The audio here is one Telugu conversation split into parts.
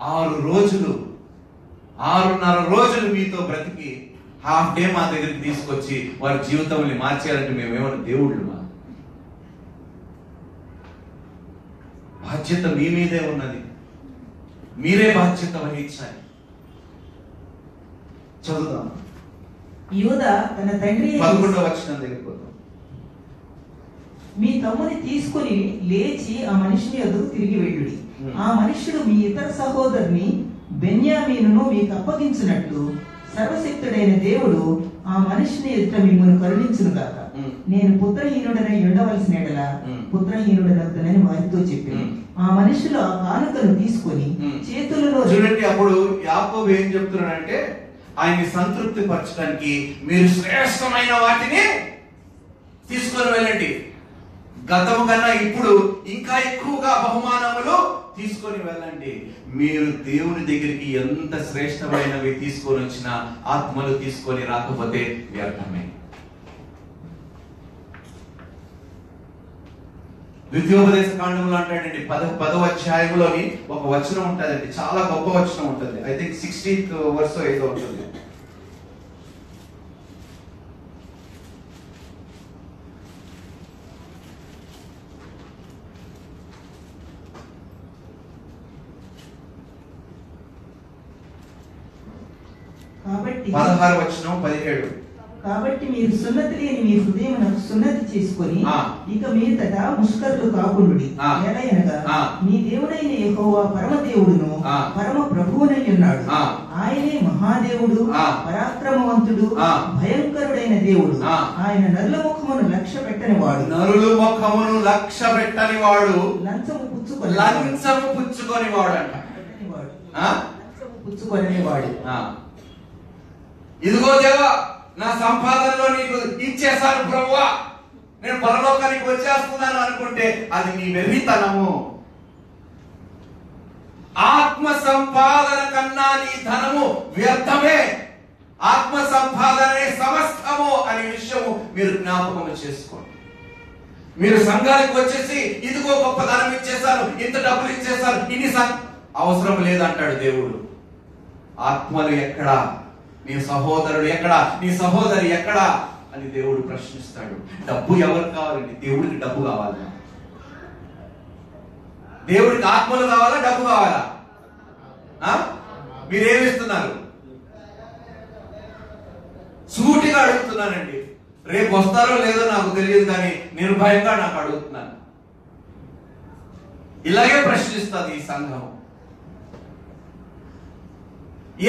6.5 రోజులు మీతో బ్రతికి హాఫ్ డే మా దగ్గరికి తీసుకొచ్చి వారి జీవితాన్ని మార్చేయాలంటే మేమేమన్నా దేవుళ్ళు? బాధ్యత మీ మీదే ఉన్నది, మీరే బాధ్యత వహించాలి. చదువుదాం. యూదా తన తండ్రి 11వ వచనం దగ్గరికి పోతాం. మీ తమ్ముని తీసుకుని లేచి ఆ మనిషిని ఎదురు తిరిగి వెళ్ళుడి. ఆ మనుష్యుడు మీ ఇతర సహోదరుని బెన్యామీనును మీకు అప్పగించినట్లు సర్వశక్తుడైన దేవుడు ఆ మనిషిని ఎదుట మిమ్మల్ని కరుణించును గాక. నేను పుత్రహీనుడనై ఉండవలసిన ఎడల పుత్రహీనుడనని వారితో చెప్పి ఆ మనుషులు ఆ కానుకను తీసుకొని చేతులలో చూడండి. అప్పుడు యాకోబు ఏం చెప్తున్నాడంటే, ఆయన్ని సంతృప్తి పరచడానికి మీరు శ్రేష్టమైన వాటిని తీసుకొని వెళ్ళండి. గతము కన్నా ఇప్పుడు ఇంకా ఎక్కువగా బహుమానములు తీసుకొని వెళ్ళండి. మీరు దేవుని దగ్గరికి ఎంత శ్రేష్టమైనవి తీసుకొని వచ్చినా ఆత్మలు తీసుకొని రాకపోతే వ్యర్థమే. ద్వితీయోపదేశ కాండంలో అంటాడండి, 10వ అధ్యాయంలోని ఒక వచనం ఉంటుందండి, చాలా గొప్ప వచనం ఉంటుంది. ఐ థింక్ 16th verse ఏదో ఉంటుంది. కాబట్టి 16వ వచనం 17. కాబట్టి మీరు సున్నతి లేని మీ హృదయం సున్నతి చేసుకొని ఇక మీదట ముష్కరులు కాకుండుడి. ఎలయనగా మీ దేవుడైన యెహోవా పరమదేవుడును పరమ ప్రభువునై ఉన్నాడు. ఆయనే మహాదేవుడు, పరాక్రమవంతుడు, భయంకరుడైన దేవుడు. ఆయన నరుల ముఖమును లక్ష్య పెట్టని వాడు, లంచము పుచ్చుకొని వాడు అంట. పుచ్చుకొని వాడు. ఇదిగో దేవా, నా సంపాదనలో నీకు ఇచ్చేసాను ప్రభువా, నేను పరలోకానికి వచ్చేస్తున్నాను అనుకుంటే అది నీ వెర్రితనము. ఆత్మ సంపాదన కన్నా నీ ధనము వ్యర్థమే. ఆత్మ సంపాదనే సమస్తము అనే విషయము మీరు జ్ఞాపకం చేసుకోండి. మీరు సంఘానికి వచ్చేసి ఇదిగో గొప్ప ధనం ఇచ్చేసాను, ఇంత డబ్బులు ఇచ్చేసాను, ఇన్ని అవసరం లేదంటాడు దేవుడు. ఆత్మలు ఎక్కడా, నీ సహోదరుడు ఎక్కడా, నీ సహోదరి ఎక్కడా అని దేవుడు ప్రశ్నిస్తాడు. డబ్బు ఎవరు కావాలండి? దేవుడికి డబ్బు కావాలా? దేవుడికి ఆత్మలు కావాలా, డబ్బు కావాలా? మీరేమిస్తున్నారు? సూటిగా అడుగుతున్నానండి. రేపు వస్తారో లేదో నాకు తెలియదు, కానీ నిర్భయంగా నాకు అడుగుతున్నాను. ఇలాగే ప్రశ్నిస్తుంది ఈ సంఘం.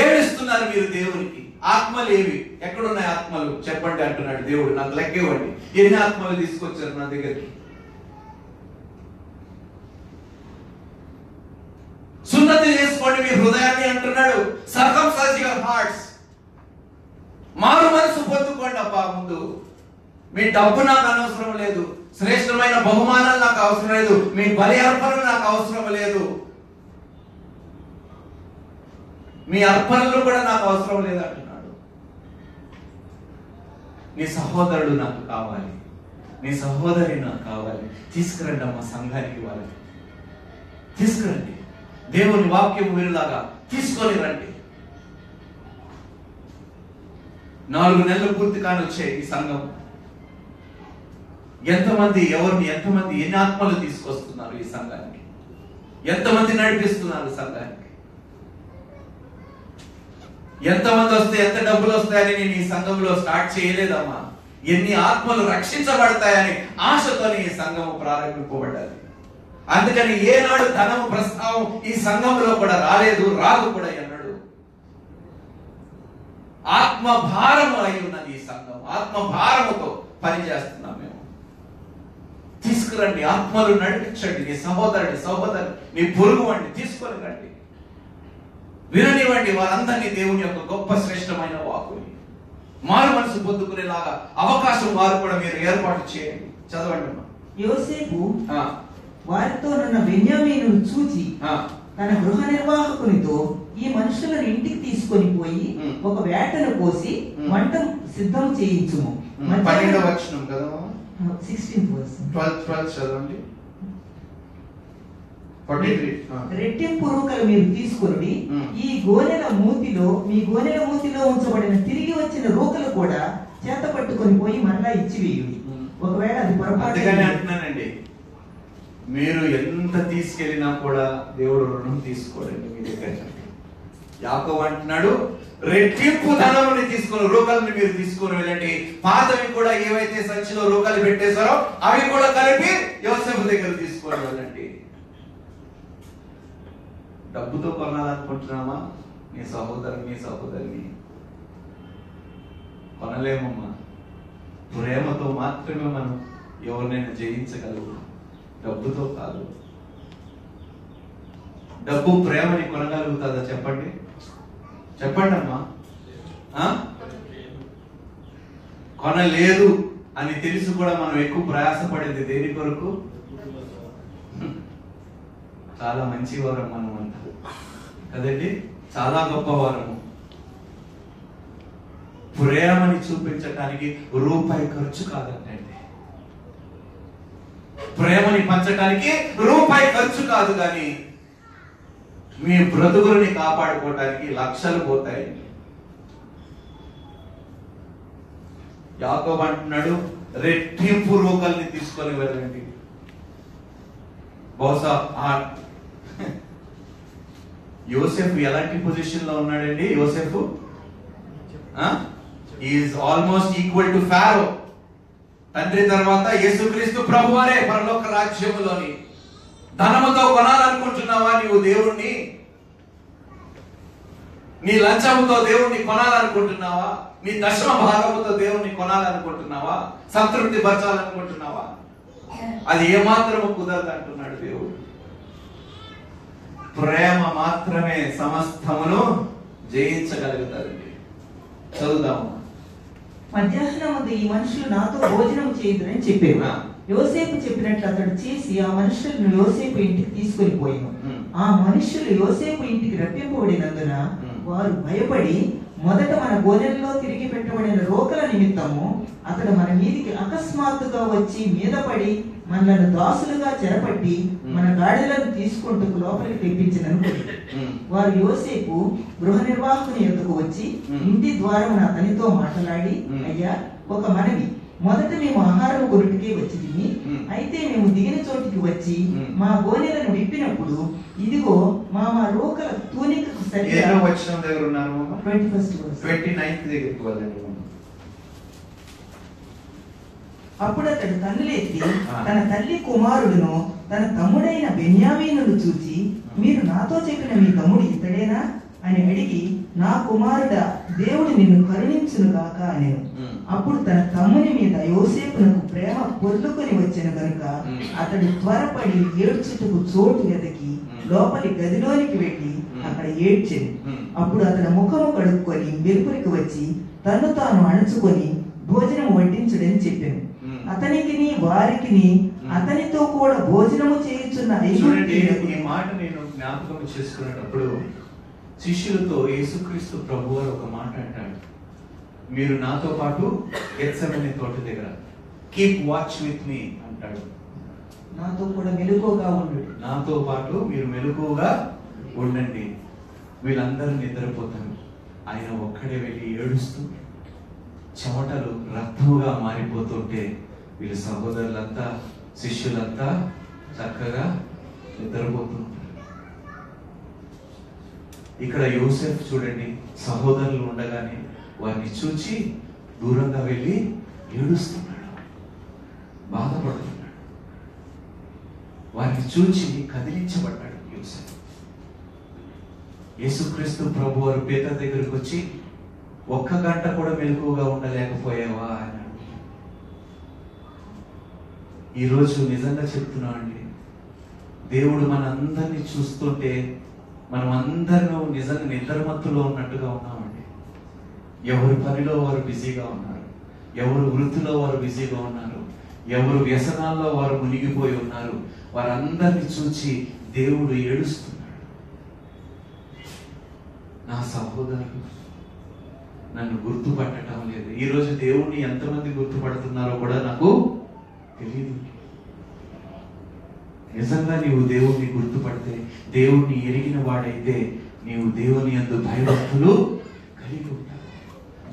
ఏమిస్తున్నారు మీరు దేవునికి? ఆత్మలు ఏవి? ఎక్కడున్నాయి ఆత్మలు చెప్పండి అంటున్నాడు దేవుడు. నాకు లెక్క ఇవ్వండి, ఎన్ని ఆత్మలు తీసుకొచ్చారు నా దగ్గరికి? సున్నతి చేసుకోండి మీ హృదయాన్ని అంటున్నాడు. సర్కంసైజ్ యువర్ హార్ట్స్. మారు మనసు పొందుకోండి అబ్బా. ముందు మీ డబ్బు నాకు అనవసరం లేదు, శ్రేష్టమైన బహుమానాలు నాకు అవసరం లేదు, మీ బలి అర్పణలు నాకు అవసరం లేదు, మీ అర్పణలు కూడా నాకు అవసరం లేదు అంటున్నాడు. నీ సహోదరుడు నాకు కావాలి, నీ సహోదరి నాకు కావాలి. తీసుకురండి అమ్మ సంఘానికి, వాళ్ళకి తీసుకురండి. దేవుని వాక్యం వీరులాగా తీసుకొని రండి. 4 నెలలు పూర్తి కాని వచ్చే ఈ సంఘం ఎంతమంది, ఎన్ని ఆత్మలు తీసుకొస్తున్నారు ఈ సంఘానికి? ఎంతమంది నడిపిస్తున్నారు సంఘానికి? ఎంతమంది వస్తే ఎంత డబ్బులు వస్తాయని నేను ఈ సంఘంలో స్టార్ట్ చేయలేదమ్మా. ఎన్ని ఆత్మలు రక్షించబడతాయని ఆశతోనే ఈ సంఘం ప్రారంభింపబడ్డది. అందుకని ఏనాడు ధనము ప్రస్తావం ఈ సంఘంలో కూడా రాలేదు, రాదు కూడా అన్నాడు. ఆత్మ భారము అయి ఉన్నది ఈ సంఘం. ఆత్మ భారముతో పనిచేస్తున్నాం మేము. తీసుకురండి, ఆత్మలు నడిపించండి. నీ సహోదరుడు, నీ పొరుగు వాడిని తీసుకొని రండి. విననివ్వండి వారందరినీ దేవుని యొక్క గొప్ప శ్రేష్టమైన వాక్కుని. మారు మనసు పొందుకునేలాగా అవకాశం వారు కూడా మీరు ఏర్పాటు చేయండి. చదవండి. యోసేపు వారితో నున్న బెన్యామీనును చూచి తన గృహ నిర్వాహకునితో ఈ మనుషులను ఇంటికి తీసుకొని పోయి ఒక వేటను కోసి వంట సిద్ధం చేయించుము. 12వ వచనం కదా, 16th verse. 12 చదవండి. రెట్టింపు రూకలు మీరు తీసుకుని ఈ గోనెల మూతిలో మీ గోనెల మూతిలో ఉంచబడిన తిరిగి వచ్చిన రూకలు కూడా చేత పట్టుకొని పోయి మరలా ఇచ్చివేయుడి. ఒకవేళ అది పొరపాటు అంటున్నానండి, మీరు ఎంత తీసుకెళ్ళినా కూడా దేవుడు రుణం తీసుకోడండి మీ దగ్గర. యాకోబు అంటున్నాడు, రెట్టింపు ధనముని తీసుకుని రూకల్ని మీరు తీసుకుని వెళ్ళండి. పాతవి కూడా ఏవైతే సంచిలో రూకలు పెట్టేశారో అవి కూడా కలిపి యోసేపు దగ్గర తీసుకొని వెళ్ళండి. డబ్బుతో కొనాలనుకుంటున్నామా నీ సహోదరిని? కొనలేమమ్మా. ప్రేమతో మాత్రమే మనం ఎవరినైనా జయించగలవు, డబ్బుతో కాదు. డబ్బు ప్రేమని కొనగలుగుతుందా? చెప్పండి అమ్మా. కొనలేదు అని తెలిసి కూడా మనం ఎక్కువ ప్రయాసపడేది దేని కొరకు? చాలా మంచి వారం మనం అంతా కదండి, చాలా గొప్పవారము. ప్రేమని చూపించడానికి రూపాయి ఖర్చు కాదండి. ప్రేమని పంచడానికి రూపాయి ఖర్చు కాదు, కానీ మీ బ్రతుకులని కాపాడుకోవటానికి లక్షలు పోతాయి. యాకోబు అంటున్నాడు, రెట్టింపు రూకల్ని తీసుకొని వెళ్ళండి. బహుశా యోసేపు ఎలాంటి పొజిషన్ లో ఉన్నాడండి? యోసేపు is almost equal to Pharaoh. తండ్రి తర్వాత యేసుక్రీస్తు ప్రభువారే పరలోక రాజ్యములోని. ధనముతో కొనాలనుకుంటున్నావా నీవు దేవుణ్ణి? నీ లంచముతో దేవుణ్ణి కొనాలనుకుంటున్నావా? నీ దశమ భాగముతో దేవుణ్ణి కొనాలనుకుంటున్నావా? సంతృప్తి పరచాలనుకుంటున్నావా? అది ఏమాత్రము కుదరదు అంటున్నాడు దేవుడు. ప్రేమ మాత్రమే సమస్తమును జయించగలుగుతారండి. చదువుదాము. మధ్యాహ్నం ముందు ఈ మనుషులు నాతో భోజనం చేయదురని చెప్పారు. యోసేపు చెప్పినట్లు అతడు చేసి ఆ మనుషులను యోసేపు ఇంటికి తీసుకొని పోయాను. ఆ మనుషులు యోసేపు ఇంటికి రప్పింపబడినందున వారు భయపడి మొదట మన గోనెల్లో తిరిగి పెట్టబడిన రోకల నిమిత్తము అతడు మన మీదికి అకస్మాత్తుగా వచ్చి మీద పడి మనలను దాసులుగా చెరపట్టి మన గాడిదలను తీసుకుంటూ లోపలికి తెప్పించినను. వారు యోసేపు గృహ నిర్వాహకుని యొద్దకు వచ్చి ఇంటి ద్వారమున అతనితో మాట్లాడి, అయ్యా, ఒక మనవి, మొదట మేము ఆహారం కొరుటికే వచ్చి తిని, అయితే మేము దిగిన చోటికి వచ్చి మా గోనెలను విప్పినప్పుడు ఇదిగో మా రోకల తూనికకు సరిగ్గా 29th దగ్గరికి వెళ్ళండి. అప్పుడు అతడు కన్నులెత్తి తన తల్లి కుమారుడును తన తమ్ముడైన బెన్యామీనును చూచి, మీరు నాతో చెప్పిన మీ తమ్ముడు ఇతడేనా అని అడిగి, నా కుమారుడా, దేవుడు నిన్ను కరుణించును గాక అనేను. అప్పుడు తన తమ్ముని మీద యోసేపునకు ప్రేమ పొర్లుకొని వచ్చిన గనుక అతడు త్వరపడి ఏడ్చుటకు చోటు వెతికి లోపలి గదిలోనికి వెళ్ళి అక్కడ ఏడ్చెను. అప్పుడు అతడు ముఖము కడుక్కొని వెలుపలికి వచ్చి తను తాను అణుచుకొని భోజనం వడ్డించుడని చెప్పాను. అతనికిని వారికిని అతనితో కూడా భోజనము చేయుచున్న ఈ మాట నేను జ్ఞాపకం చేసుకునేటప్పుడు శిష్యులతో యేసుక్రీస్తు ప్రభువారు ఒక మాట అంటాడు, మీరు నాతో పాటు గెత్సెమనే తోట దగ్గర కీప్ వాచ్ విత్ మీ అంటాడు. నాతో కూడా మెలకువగా ఉండండి. నాతో పాటు మీరు మెలకువగా ఉండండి. వీళ్ళందరూ నిద్రపోతారు, ఆయన ఒక్కడే వెళ్ళి ఏడుస్తూ చెమటలు రక్తముగా మారిపోతుంటే వీళ్ళ సహోదరులంతా శిష్యులంతా చక్కగా నిద్రపోతుంటారు. ఇక్కడ యోసేపు చూడండి, సహోదరులు ఉండగానే వారిని చూచి దూరంగా వెళ్ళి ఏడుస్తున్నాడు, బాధపడుతున్నాడు. వారిని చూచి కదిలించబడ్డాడు యోసేపు. యేసుక్రీస్తు ప్రభు వారు పేతురు దగ్గరికి వచ్చి, 1 గంట కూడా మెలకువగా ఉండలేకపోయావా అన్నాడు. ఈరోజు నిజంగా చెప్తున్నామండి, దేవుడు మనందరినీ చూస్తుంటే మనం అందరూ నిజంగా నిద్రమత్తులో ఉన్నట్టుగా ఉన్నామండి. ఎవరి పనిలో వారు బిజీగా ఉన్నారు, ఎవరు వృత్తిలో వారు బిజీగా ఉన్నారు, ఎవరు వ్యసనాల్లో వారు మునిగిపోయి ఉన్నారు. వారందరినీ చూచి దేవుడు ఏడుస్తున్నాడు. నా సహోదరులు నన్ను గుర్తుపట్టడం లేదు. ఈరోజు దేవుణ్ణి ఎంతమంది గుర్తుపడుతున్నారో కూడా నాకు తెలియదు. నిజంగా నీవు దేవుణ్ణి గుర్తుపడితే, దేవుణ్ణి ఎరిగిన వాడైతే నీవు దేవుని యందు భయభక్తులు కలిగి ఉంటావు.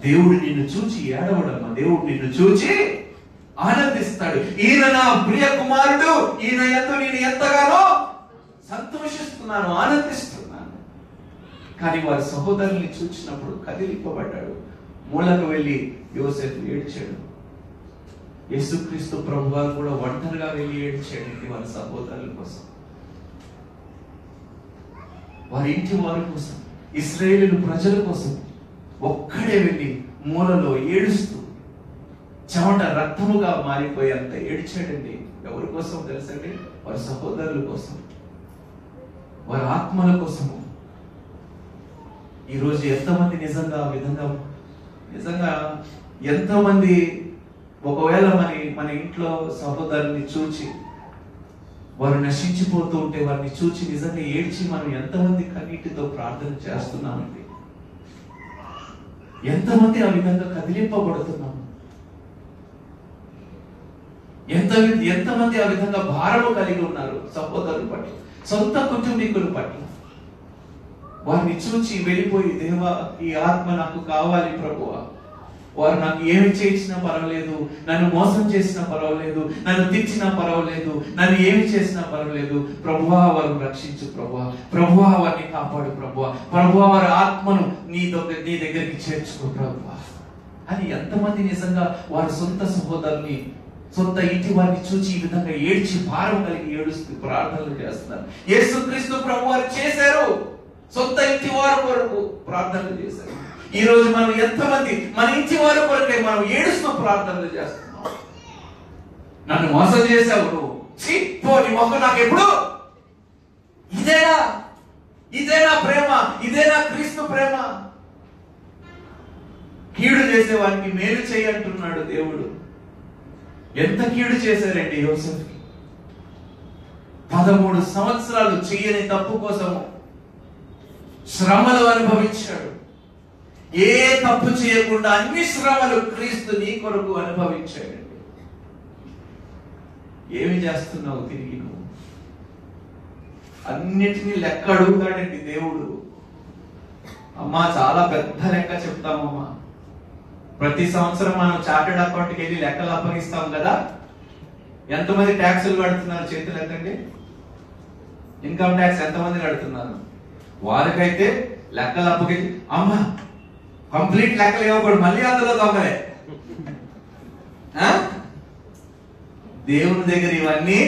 దేవుడు నిన్ను చూచి ఏడవడమ్మా, దేవుడు నిన్ను చూచి ఆనందిస్తాడు. ఈయన నా ప్రియ కుమారుడు, ఈయన యందు నేను ఎంతగానో సంతోషిస్తున్నాను, ఆనందిస్తున్నాను. కానీ వారి సహోదరుల్ని చూచినప్పుడు కదిలింపబడ్డాడు. మూలకు వెళ్ళి యోసేపు ఏడ్చాడు. యేసుక్రీస్తు ప్రభువారు కూడా ఒంటరిగా వెళ్ళి ఏడ్చాడండి వారి సహోదరుల కోసం, వారి ఇంటి వారి కోసం, ఇశ్రాయేలు ప్రజల కోసం ఒక్కడే వెళ్ళి మూలలో ఏడుస్తూ చెమట రక్తముగా మారిపోయేంత ఏడ్చాడండి. ఎవరి కోసం తెలుసండి? వారి సహోదరుల కోసం, వారి ఆత్మల కోసము. ఈరోజు ఎంతమంది నిజంగా ఆ విధంగా ఎంతమంది ఒకవేళ మన ఇంట్లో సహోదరుని చూచి వారు నశించిపోతూ ఉంటే వారిని చూచి నిజంగా ఏడ్చి మనం ఎంతమంది కన్నీటితో ప్రార్థన చేస్తున్నామండి? ఎంతమంది ఆ విధంగా కదిలింపబడుతున్నాము? ఎంతమంది ఆ విధంగా భారము కలిగి ఉన్నారు సహోదరుల పట్ల, సొంత కుటుంబీకుల పట్ల? వారిని చూచి వెళ్ళిపోయి, దేవా ఈ ఆత్మ నాకు కావాలి ప్రభువా, వారు నాకు ఏమి చేసినా పర్వాలేదు, నన్ను మోసం చేసినా పర్వాలేదు, నన్ను తిట్టినా పర్వాలేదు, నన్ను ఏమి చేసినా పర్వాలేదు, ప్రభువా వారు రక్షించు ప్రభువా, ప్రభువా వారిని కాపాడు ప్రభువా, ప్రభువా వారి ఆత్మను నీ దగ్గరికి చేర్చుకో ప్రభువా అని ఎంతమంది నిజంగా వారి సొంత సహోదరుని, సొంత ఇంటి వారిని చూచి ఈ విధంగా ఏడ్చి భారం కలిగి ఏడుస్తూ ప్రార్థనలు చేస్తున్నారు. యేసుక్రీస్తు ప్రభు వారు చేశారు, సొంత ఇంటి వారి కొరకు ప్రార్థనలు చేశారు. ఈ రోజు మనం ఎంతమంది మన ఇంటి వారి కొరకే మనం ఏడుస్తూ ప్రార్థనలు చేస్తున్నాం? నన్ను మోసం చేశావు నువ్వు, నీ మొక్క నాకు ఎప్పుడు? ఇదేనా ప్రేమ? ఇదేనా క్రీస్తు ప్రేమ? కీడు చేసేవానికి మేలు చేయి అంటున్నాడు దేవుడు. ఎంత కీడు చేశారండి యోసేపుకి? 13 సంవత్సరాలు చేయని తప్పు కోసము శ్రమలు అనుభవించాడు. ఏ తప్పు చేయకుండా అన్ని శ్రమలు క్రీస్తు నీ కొరకు అనుభవించాడు. ఏమి చేస్తున్నావు తిరిగి నువ్వు? అన్నిటినీ లెక్క అడుగుతాడండి దేవుడు. అమ్మా చాలా పెద్ద లెక్క చెప్తామమ్మా. ప్రతి సంవత్సరం మనం చార్టెడ్ అకౌంట్కి వెళ్ళి లెక్కలు అప్పగిస్తాం కదా. ఎంతమంది ట్యాక్సులు కడుతున్నారు చేతులు ఎత్తండి. ఇన్కమ్ ట్యాక్స్ ఎంతమంది కడుతున్నారు? వారికైతే లెక్కలు అప్పగించి, అమ్మా కంప్లీట్ లెక్కలు ఇవ్వకూడదు, మళ్ళీ అందులో దొంగలే. దేవుని దగ్గర ఇవన్నీ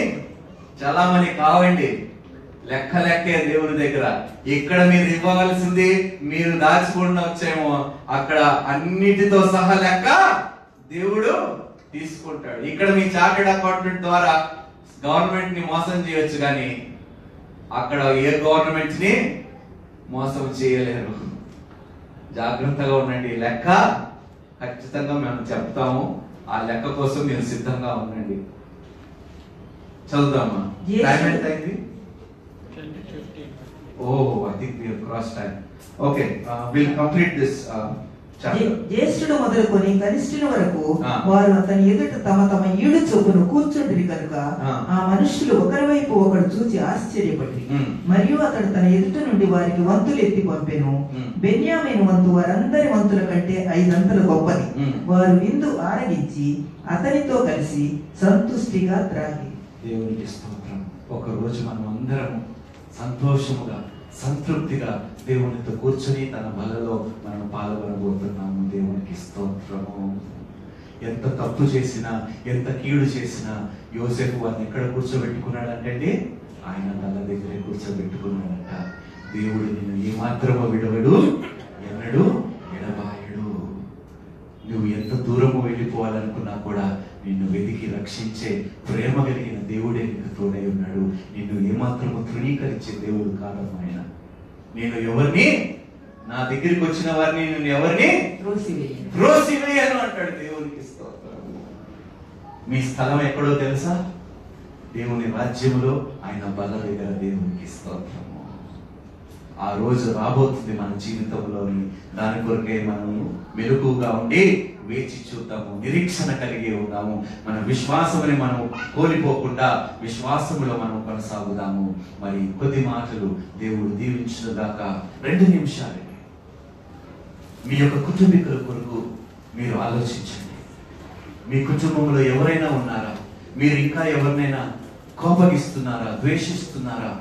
చాలా మంది కావండి. లెక్కే దేవుని దగ్గర. ఇక్కడ మీరు ఇవ్వవలసింది మీరు దాచుకుండా వచ్చేమో, అక్కడ అన్నిటితో సహా లెక్క దేవుడు తీసుకుంటాడు. ఇక్కడ మీ చార్టెడ్ అకౌంటెంట్ ద్వారా గవర్నమెంట్ ని మోసం చేయొచ్చు, కానీ అక్కడ ఏ గవర్నమెంట్ ని మోసం చేయలేరు. జాగ్రత్తగా ఉండండి. లెక్క ఖచ్చితంగా మేము చెప్తాము. ఆ లెక్క కోసం మీరు సిద్ధంగా ఉండండి. చదువుదామా? టైం ఎంత అయింది? I think we have crossed time. Okay, we'll complete this chapter. జ్యేష్ఠుడు మొదలుకొని కనిష్ఠుని వరకు వారు అతని ఎదుట తమ తమ ఈడు చొప్పును కూర్చుంటిరి కనుక ఆ మనుషులు ఒకరి వైపు ఒకడు చూచి ఆశ్చర్యపడి, మరియు అతడు తన ఎదుట నుండి వారికి వంతులు ఎత్తి పంపెను. బెన్యామీను వంతు వారందరి వంతుల కంటే 5 అంతలు గొప్పది. వారు విందు ఆరగించి అతనితో కలిసి సంతుష్టిగా త్రాగి. దేవునికి స్తోత్రం. ఒక రోజు మనం అందరం సంతోషముగా సంతృప్తిగా దేవునితో కూర్చొని తన బలలో మనం పాల్గొనబోతున్నాము. దేవునికి స్తోత్రము. ఎంత తప్పు చేసినా, ఎంత కీడు చేసినా యోసేపు వారిని ఎక్కడ కూర్చోబెట్టుకున్నాడంటే ఆయన తన దగ్గరే కూర్చోబెట్టుకున్నాడంట. దేవుడు నిన్ను ఏమాత్రమో విడవడు, ఎన్నడు ఎడబాయడు. నువ్వు ఎంత దూరము వెళ్ళిపోవాలనుకున్నా కూడా నిన్ను వెతికి రక్షించే ప్రేమ కలిగిన దేవుడే నీకు తోడై ఉన్నాడు. నిన్ను ఏమాత్రము తృణీకరించే దేవుడు కాదు ఆయన. నేను ఎవరిని, నా దగ్గరికి వచ్చిన వారిని నేను ఎవరిని త్రోసివేయను అంటాడు. దేవునికి స్తోత్రం. మీ స్థలం ఎక్కడో తెలుసా? దేవుని రాజ్యములో, ఆయన బల్ల దగ్గర. దేవునికి స్తోత్రము. ఆ రోజు రాబోతుంది మన జీవితంలోని. దాని కొరకే మనము మెలకుగా ఉండి వేచి చూద్దాము, నిరీక్షణ కలిగి ఉన్నాము. మన విశ్వాసముని మనం కోల్పోకుండా విశ్వాసములో మనం కొనసాగుదాము. మరి కొద్ది మాటలు దేవుడు దీవించిన దాకా 2 నిమిషాలు మీ యొక్క కుటుంబీకుల కొరకు మీరు ఆలోచించండి. మీ కుటుంబంలో ఎవరైనా ఉన్నారా? మీరు ఇంకా ఎవరినైనా కోపగిస్తున్నారా, ద్వేషిస్తున్నారా?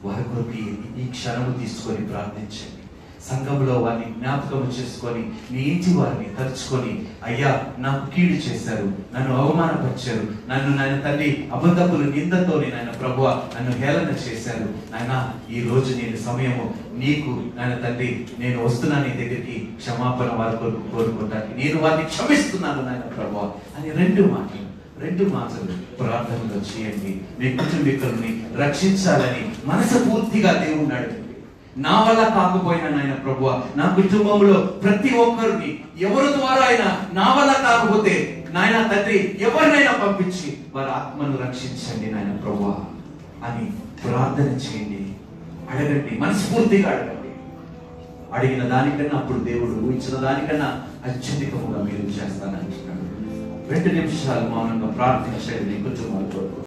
వారి కొరకు ఈ క్షణము తీసుకొని ప్రార్థించండి. సంఘంలో వారిని జ్ఞాపకం చేసుకొని మీ ఇంటి వారిని తలుచుకొని, అయ్యా నాకు కీడు చేశారు, నన్ను అవమానపరిచారు, నాయన తండ్రి అబద్ధపులు నిందతోని నాయన ప్రభువా నన్ను హేళన చేశారు. నాయన ఈ రోజు నేను సమయము నీకు నాయన తండ్రి నేను వస్తున్నాను నీ దగ్గరికి, క్షమాపణ వారి కొరకు కోరుకోవడానికి నేను వారిని క్షమిస్తున్నాను నాయన ప్రభువా అని 2 మాటలు ప్రార్థనలో చేయండి. మీ కుటుంబీకుల్ని రక్షించాలని మనస్ఫూర్తిగా దేవుణ్ణి అడగండి. నా వల్ల కాకపోయినా నాయన ప్రభువా నా కుటుంబంలో ప్రతి ఒక్కరిని ఎవరి ద్వారా అయినా నా వల్ల కాకపోతే నాయన తండ్రి ఎవరినైనా పంపించి వారి ఆత్మను రక్షించండి నాయన ప్రభువా అని ప్రార్థన చేయండి. అడగండి, మనస్ఫూర్తిగా అడగండి. అడిగిన దానికన్నా అప్పుడు దేవుడు ఊహించిన దానికన్నా అత్యధికముగా మీరు చేస్తానంటున్నాడు. 2 నిమిషాలు మౌనంగా ప్రార్థించండి మీ కుటుంబాల కొరకు.